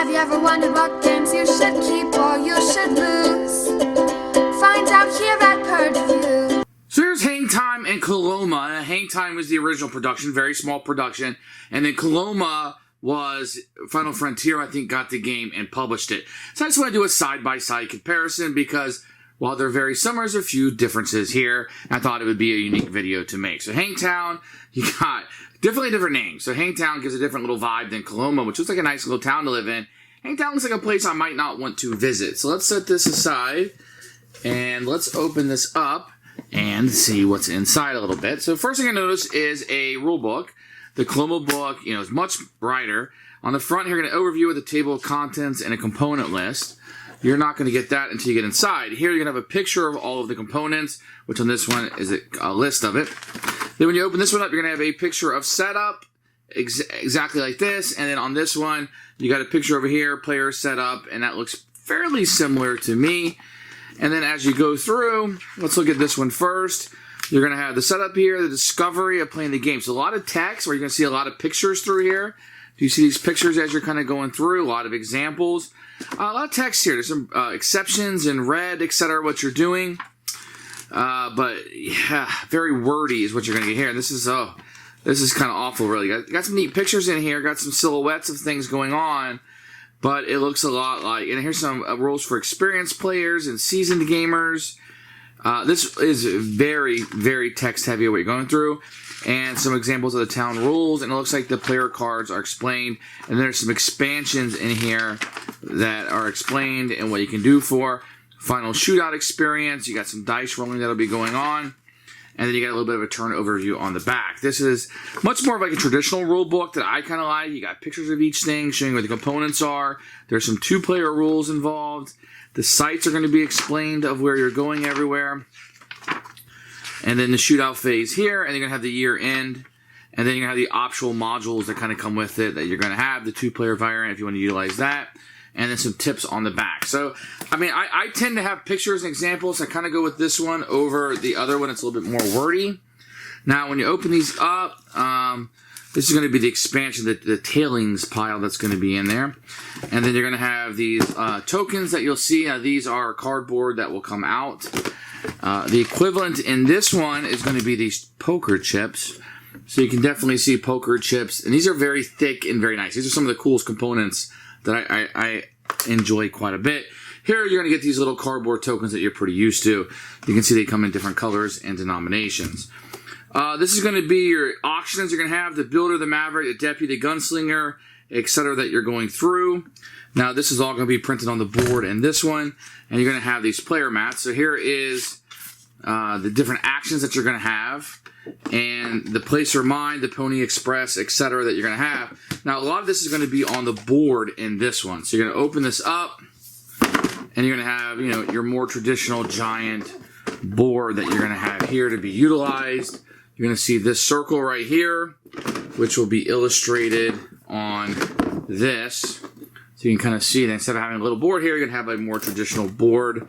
Have you ever wondered what games you should keep or you should lose? Find out here at Purge Reviews. So here's Hangtown and Coloma. Hangtown was the original production, very small production. And then Coloma was Final Frontier, I think, got the game and published it. So I just want to do a side-by-side comparison because while they're very similar, there's a few differences here. I thought it would be a unique video to make. So Hangtown, you got definitely different names. So Hangtown gives a different little vibe than Coloma, which looks like a nice little town to live in. Hangtown looks like a place I might not want to visit. So let's set this aside and let's open this up and see what's inside a little bit. So first thing I notice is a rule book. The Coloma book, is much brighter. On the front here, we're going to overview with a table of contents and a component list. You're not going to get that until you get inside. Here, you're going to have a picture of all of the components, which on this one is a list of it. Then when you open this one up, you're going to have a picture of setup, exactly like this. And then on this one, you got a picture over here, player setup, and that looks fairly similar to me. And then as you go through, let's look at this one first. You're going to have the setup here, the discovery of playing the game. So a lot of text, where you're going to see a lot of pictures through here. Do you see these pictures as you're kind of going through? A lot of examples. A lot of text here. There's some exceptions in red, etc. what you're doing. But yeah, very wordy is what you're going to get here. This is kind of awful, really. Got some neat pictures in here. Got some silhouettes of things going on. But it looks a lot like, and here's some rules for experienced players and seasoned gamers. This is very, very text heavy what you're going through. And some examples of the town rules. And it looks like the player cards are explained. And there's some expansions in here that are explained and what you can do for. Final shootout experience. You got some dice rolling that'll be going on. And then you got a little bit of a turn overview on the back. This is much more of like a traditional rule book that I kind of like. You got pictures of each thing showing where the components are. There's some two-player rules involved. The sites are going to be explained of where you're going everywhere. And then the shootout phase here. And you're going to have the year end. And then you're going to have the optional modules that kind of come with it that you're going to have. The two-player variant if you want to utilize that. And then some tips on the back. So, I mean, I tend to have pictures and examples. I kind of go with this one over the other one. It's a little bit more wordy. Now, when you open these up, this is going to be the expansion, the tailings pile that's going to be in there. And then you're going to have these tokens that you'll see. These are cardboard that will come out. The equivalent in this one is going to be these poker chips. So you can definitely see poker chips. And these are very thick and very nice. These are some of the coolest components that I enjoy quite a bit. Here you're going to get these little cardboard tokens that you're pretty used to. You can see they come in different colors and denominations. This is going to be your options. You're going to have the builder, the maverick, the deputy, the gunslinger, etc. that you're going through. Now this is all going to be printed on the board in this one. And you're going to have these player mats. So here is the different actions that you're going to have. And the place or mind, the Pony Express, etc. that you're going to have. Now, a lot of this is going to be on the board in this one. So you're going to open this up, and you're going to have, your more traditional giant board that you're going to have here to be utilized. You're going to see this circle right here, which will be illustrated on this. So you can kind of see that instead of having a little board here, you're going to have a more traditional board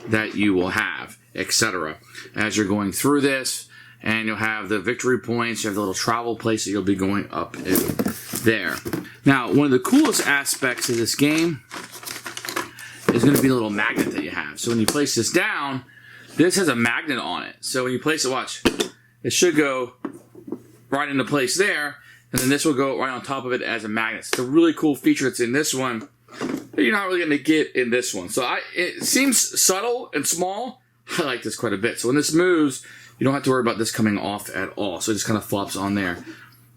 that you will have, etc. as you're going through this. And you'll have the victory points. You have the little travel place that you'll be going up in there. Now, one of the coolest aspects of this game is going to be the little magnet that you have. So when you place this down, this has a magnet on it. So when you place it, watch, it should go right into place there. And then this will go right on top of it as a magnet. It's a really cool feature that's in this one that you're not really going to get in this one. So it seems subtle and small. I like this quite a bit. So when this moves, you don't have to worry about this coming off at all. So it just kind of flops on there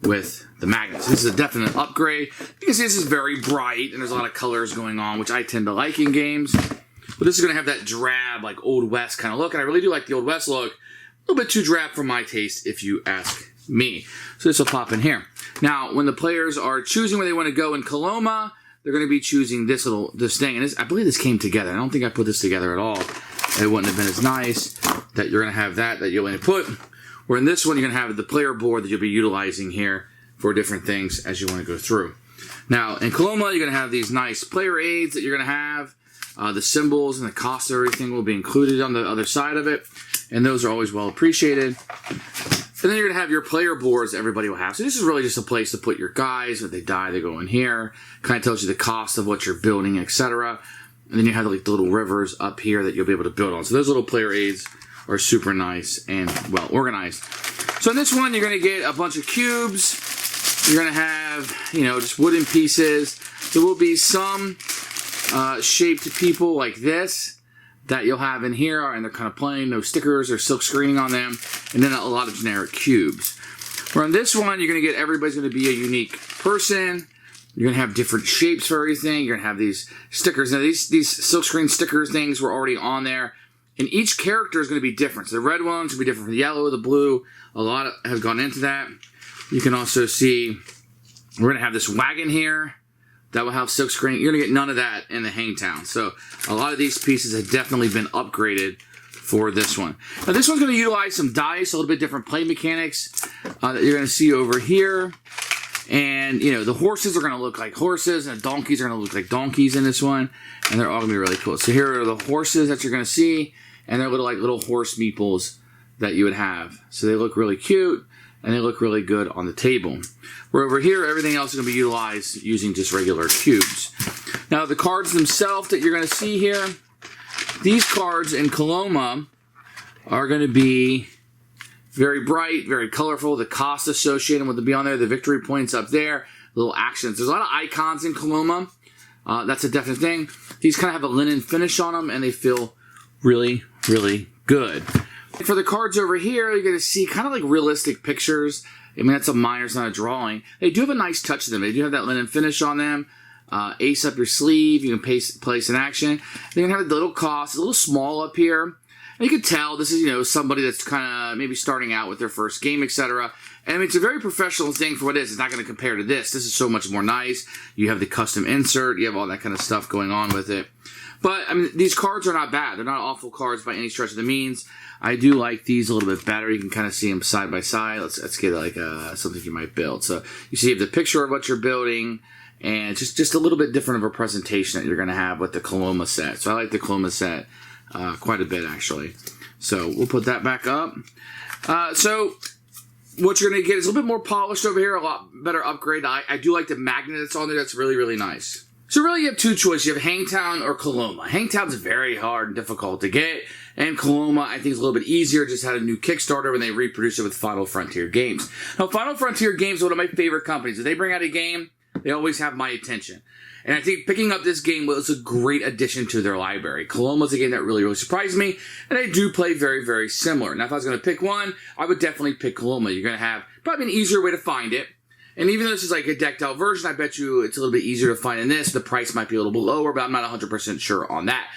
with the magnets. This is a definite upgrade. You can see this is very bright, and there's a lot of colors going on, which I tend to like in games. But this is going to have that drab, like Old West kind of look, and I really do like the Old West look. A little bit too drab for my taste, if you ask me. So this will pop in here. Now, when the players are choosing where they want to go in Coloma, they're going to be choosing this thing. And I believe this came together. I don't think I put this together at all. It wouldn't have been as nice that you're going to have that you'll input. Where in this one, you're going to have the player board that you'll be utilizing here for different things as you want to go through. Now, in Coloma, you're going to have these nice player aids that you're going to have. The symbols and the cost of everything will be included on the other side of it. And those are always well appreciated. And then you're going to have your player boards that everybody will have. So this is really just a place to put your guys. If they die, they go in here. Kind of tells you the cost of what you're building, etc. And then you have like the little rivers up here that you'll be able to build on. So those little player aids are super nice and well organized. So in this one, you're going to get a bunch of cubes. You're going to have, just wooden pieces. There will be some shaped people like this that you'll have in here, and they're kind of plain, no stickers or silk screening on them, and then a lot of generic cubes. Where on this one, you're going to get everybody's going to be a unique person. You're going to have different shapes for everything. You're going to have these stickers. Now, these silk screen sticker things were already on there, and each character is going to be different. So the red one's going to be different from the yellow, the blue. A lot has gone into that. You can also see we're going to have this wagon here that will have silk screen. You're going to get none of that in the Hangtown. So a lot of these pieces have definitely been upgraded for this one. Now this one's going to utilize some dice, a little bit different play mechanics that you're going to see over here. And, the horses are going to look like horses, and the donkeys are going to look like donkeys in this one. And they're all going to be really cool. So here are the horses that you're going to see, and they're little horse meeples that you would have. So they look really cute, and they look really good on the table. Where over here, everything else is going to be utilized using just regular cubes. Now, the cards themselves that you're going to see here, these cards in Coloma are going to be very bright, very colorful. The cost associated with them be on there. The victory points up there. Little actions. There's a lot of icons in Coloma. That's a definite thing. These kind of have a linen finish on them, and they feel really, really good. For the cards over here, you're going to see kind of like realistic pictures. I mean, that's a minor, it's not a drawing. They do have a nice touch to them. They do have that linen finish on them. Ace up your sleeve. You can place an action. They're going to have a little cost, a little small up here. And you can tell this is, somebody that's kind of maybe starting out with their first game, etc. And I mean, it's a very professional thing for what it is. It's not going to compare to this. This is so much more nice. You have the custom insert. You have all that kind of stuff going on with it. But, I mean, these cards are not bad. They're not awful cards by any stretch of the means. I do like these a little bit better. You can kind of see them side by side. Let's get like something you might build. So you see the picture of what you're building, and just a little bit different of a presentation that you're going to have with the Coloma set. So I like the Coloma set quite a bit, actually. So we'll put that back up. So what you're going to get is a little bit more polished over here, a lot better upgrade. I do like the magnet that's on there. That's really, really nice. So really you have two choices. You have Hangtown or Coloma. Hangtown's very hard and difficult to get, and Coloma I think is a little bit easier. Just had a new Kickstarter when they reproduced it with Final Frontier Games. Now Final Frontier Games is one of my favorite companies. If they bring out a game, they always have my attention. And I think picking up this game was a great addition to their library. Coloma's a game that really, really surprised me, and they do play very, very similar. Now if I was going to pick one, I would definitely pick Coloma. You're going to have probably an easier way to find it. And even though this is like a decked out version, I bet you it's a little bit easier to find in this. The price might be a little bit lower, but I'm not 100% sure on that.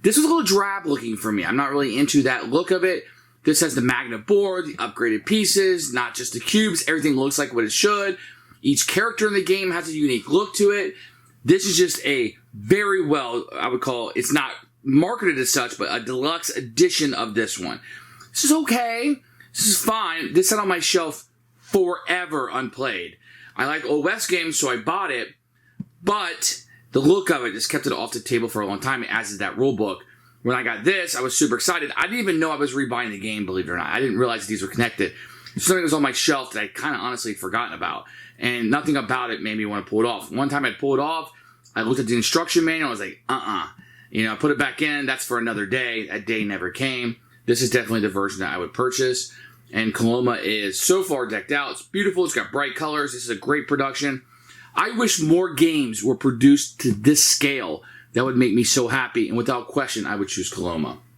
This was a little drab looking for me. I'm not really into that look of it. This has the magnet board, the upgraded pieces, not just the cubes. Everything looks like what it should. Each character in the game has a unique look to it. This is just a very well, I would call, it's not marketed as such, but a deluxe edition of this one. This is okay. This is fine. This sat on my shelf forever unplayed. I like Old West games, so I bought it, but the look of it just kept it off the table for a long time, as is that rule book. When I got this, I was super excited. I didn't even know I was rebuying the game, believe it or not. I didn't realize these were connected. Something was on my shelf that I kind of honestly had forgotten about, and nothing about it made me want to pull it off. One time I pulled it off, I looked at the instruction manual, I was like, I put it back in, that's for another day. That day never came. This is definitely the version that I would purchase. And Coloma is so far decked out. It's beautiful. It's got bright colors. This is a great production. I wish more games were produced to this scale. That would make me so happy. And without question, I would choose Coloma.